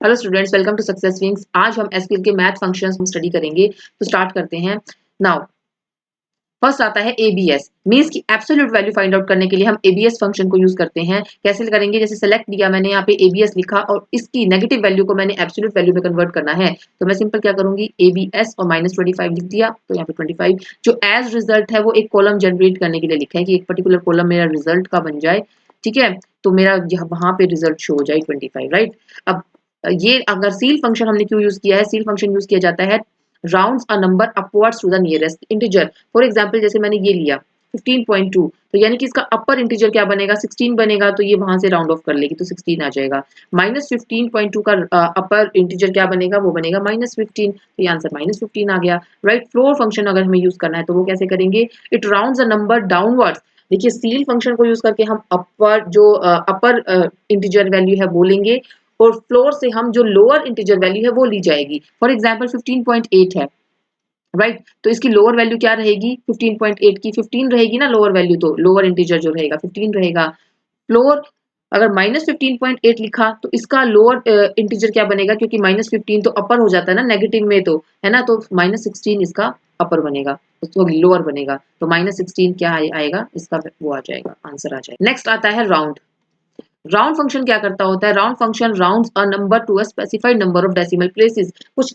Hello students, welcome to Success Wings. आज हम SQL के मैथ फंक्शंस में स्टडी करेंगे। तो स्टार्ट करते हैं। नाउ फर्स्ट आता है एबीएस, मींस की एब्सोल्यूट वैल्यू फाइंड आउट करने के लिए हम एबीएस फंक्शन को यूज करते हैं। कैसे करेंगे? जैसे सेलेक्ट दिया मैंने, यहाँ पे एबीएस लिखा और इसकी नेगेटिव वैल्यू को मैंने एब्सोल्यूट वैल्यू में कन्वर्ट करना है। तो मैं सिंपल क्या करूंगी, एबीएस और -25 लिख दिया। तो यहाँ पे 25 जो एज रिजल्ट है वो एक कॉलम जनरेट करने के लिए लिखा है कि एक पर्टिकुलर कॉलम मेरा रिजल्ट का बन जाए। ठीक है, तो मेरा वहां पे रिजल्ट शो हो जाए 25, राइट। अब ये अगर सील फंक्शन हमने क्यों यूज किया है, सील फंक्शन यूज किया जाता है rounds a number upwards to the nearest integer. For example जैसे मैंने ये लिया 15.2, तो यानी कि इसका अपर इंटीजर क्या बनेगा, 16 बनेगा। तो ये वहां से राउंड ऑफ कर लेगी तो 16 आ जाएगा। -15.2 का अपर इंटीजर क्या बनेगा, वो बनेगा -15। तो ये आंसर -15 आ गया, राइट। फ्लोर फंक्शन अगर हमें यूज करना है तो वो कैसे करेंगे, it rounds a number downwards. देखिए सील फंक्शन को यूज करके हम अपर जो अपर इंटीजर वैल्यू है वो लेंगे और फ्लोर से हम जो लोअर इंटीजर वैल्यू है वो ली जाएगी। फॉर एग्जांपल 15.8 है, राइट। तो इसकी लोअर वैल्यू क्या रहेगी, 15.8 की 15 रहेगी ना लोअर वैल्यू, तो लोअर इंटीजर जो रहेगा 15 रहेगा। फ्लोर अगर -15.8 लिखा तो इसका लोअर इंटीजर क्या बनेगा, क्योंकि -15 तो अपर हो जाता है ना नेगेटिव में, तो है ना, तो -16 इसका अपर बनेगा, तो लोअर बनेगा। तो -16 क्या आएगा, इसका वो आ जाएगा, आंसर आ जाएगा। नेक्स्ट आता है राउंड। राउंड फंक्शन क्या करता होता है, round function rounds a number to a specified number of decimal places. कुछ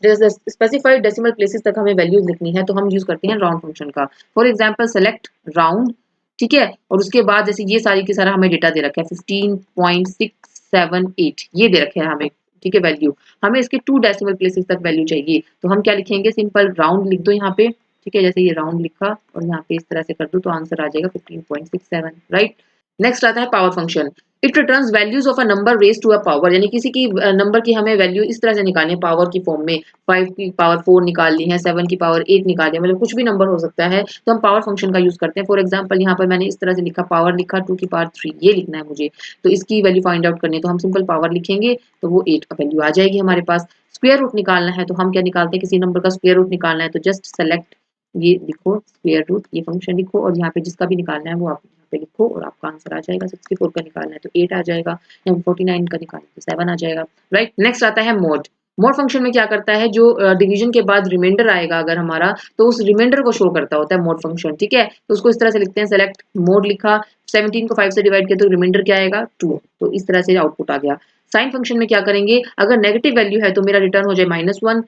स्पेसिफाइड डेसिमल प्लेसेस तक हमें वैल्यूज लिखनी है तो हम यूज करते हैं राउंड फंक्शन का। फॉर एग्जांपल सेलेक्ट राउंड, ठीक है, और उसके बाद जैसे ये सारी की सारा हमें डेटा दे रखा है 15.678 ये दे रखे हैं हमें, ठीक है, वैल्यू। हमें इसके 2 डेसिमल प्लेसेस तक वैल्यू चाहिए, तो हम क्या लिखेंगे, सिंपल राउंड लिख दो यहाँ पे, ठीक है। जैसे ये राउंड लिखा और यहाँ पे इस तरह से कर दो तो आंसर आ जाएगा 15.67, राइट। नेक्स्ट आता है power function. It returns values of a number raise to a power, यानी किसी की नंबर की हमें वैल्यू इस तरह से निकालनी है पावर की फॉर्म में। 5 की पावर 4 निकालनी है, 7 की पावर 8 निकालनी है, मतलब कुछ भी नंबर हो सकता है, तो हम पावर फंक्शन का यूज करते हैं। फॉर एग्जांपल यहाँ पर मैंने इस तरह से लिखा, पावर लिखा 2 की पावर 3, ये लिखना है मुझे, तो इसकी वैल्यू फाइंड आउट करनी है तो हम सिंपल पावर लिखेंगे तो वो 8 का वैल्यू आ जाएगी हमारे पास। स्क्वायर रूट निकालना है तो हम क्या निकालते हैं, किसी नंबर का स्क्वायर रूट निकालना है तो जस्ट सेलेक्ट, ये लिखो स्क्वायर रूट, ये फंक्शन लिखो और यहाँ पे जिसका भी निकालना है वो आप यहाँ पे लिखो और आपका आंसर आ जाएगा। 64 का निकालना है तो 8 आ जाएगा, या 49 का निकालना है तो 7 आ जाएगा, राइट। नेक्स्ट आता है मोड। मोड फंक्शन में क्या करता है, जो डिवीजन के बाद रिमाइंडर आएगा अगर हमारा, तो उस रिमाइंडर को शो करता होता है मोड फंक्शन, ठीक है। तो उसको इस तरह से लिखते हैं, सेलेक्ट मोड लिखा, 17 को 5 से डिवाइड किया तो रिमाइंडर क्या आएगा, 2। तो इस तरह से आउटपुट आ गया। साइन फंक्शन में क्या करेंगे, अगर नेगेटिव वैल्यू है तो मेरा रिटर्न हो जाए -1,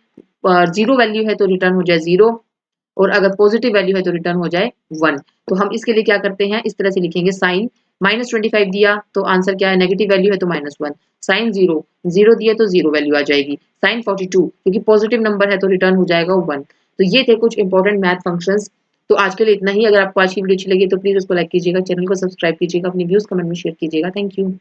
जीरो वैल्यू है तो रिटर्न हो जाए 0, और अगर पॉजिटिव वैल्यू है तो रिटर्न हो जाए 1। तो हम इसके लिए क्या करते हैं, इस तरह से लिखेंगे, साइन -25 दिया तो आंसर क्या है, नेगेटिव वैल्यू है तो -1। साइन 0 0 दिया तो 0 वैल्यू आ जाएगी। साइन 42 क्योंकि पॉजिटिव नंबर है तो रिटर्न हो जाएगा 1। तो ये थे कुछ इंपॉर्टेंट मैथ फंक्शंस। तो आज के लिए इतना ही। अगर आपको आज की वीडियो अच्छी लगी तो प्लीज उसको लाइक कीजिएगा, चैनल को सब्सक्राइब कीजिएगा, अपनी व्यूज कमेंट में शेयर कीजिएगा। Thank you.